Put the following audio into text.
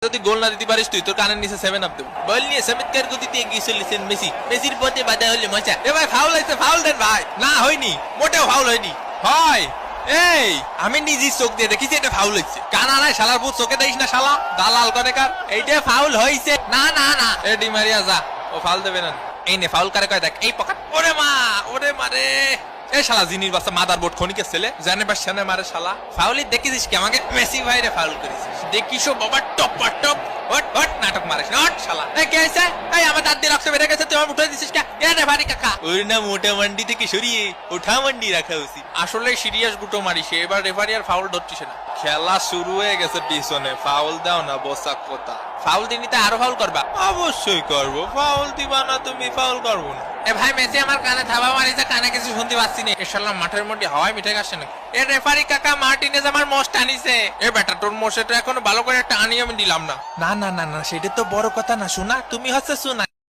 যদি গোল না দিতে পারিস তুই তোর কানের নিচে 7 আপ দেব। বল নিয়ে চমৎকার গতিতে এগিয়ে চলেছেন মেসি, মেসির পথে বাধা হলে মজা। এ ভাই ফাউল হয়েছে, ফাউল দেন ভাই। না হয়নি, মোটেও ফাউল হয়নি। হয় এই আমি নিজেই চোখ দিয়ে দেখি যে এটা ফাউল হয়েছে। কানা নাই শালার পুত, চোখে দেখিস না শালা দালাল করে কার। এইটা ফাউল হয়েছে। না না না এ ডি মারিয়া যা, ও ফাউল দেবে না। এই নে ফাউল করে কয় দেখ, এই পকেট। ওরে মা, ওরে মারে। এই শালা জিনির বাচ্চা মাদার বোর্ড খনিকের ছেলে, জানে বা সেনে মারে শালা। ফাউলি দেখেছিস কি আমাকে? মেসি ভাইরে ফাউল করেছিস দেখিসও বাবা, টপ টপ হট হট নাটক মারিস না হট শালা। এই কে আছে? এই আমার দাঁত দিয়ে রক্ত বেরিয়ে গেছে, তুই আমার উঠে দিছিস কে? এ রেফারি কাকা, ওর না মোটা মান্ডি থেকে সরিয়ে ওঠা মান্ডি রাখা উচিত। আসলে সিরিয়াস গুটো মারিস, এবার রেফারি আর ফাউল ধরছিস না। খেলা শুরু হয়ে গেছে পিছনে, ফাউল দাও না বসা কথা। ফাউল দিনিতে আরো ফাউল করবা? অবশ্যই করবো। ফাউল দিবা না তুমি? ফাউল করবো না। এ ভাই মেসি আমার কানে থাবা মারিছে, কানে কিছু শুনতে পাচ্ছি না। এশাল্লাহ মাঠের মধ্যে হাওয়ায় মিঠে গেছে নাকি? এ রেফারি কাকা, মার্টিনেজ আমার মোষ টানিছে। এ বেটা তোর মোষটা এখনো ভালো করে টানি আমি দিলাম না। না না না না, সেটা তো বড় কথা না, শোনা তুমি হচ্ছে শোনা।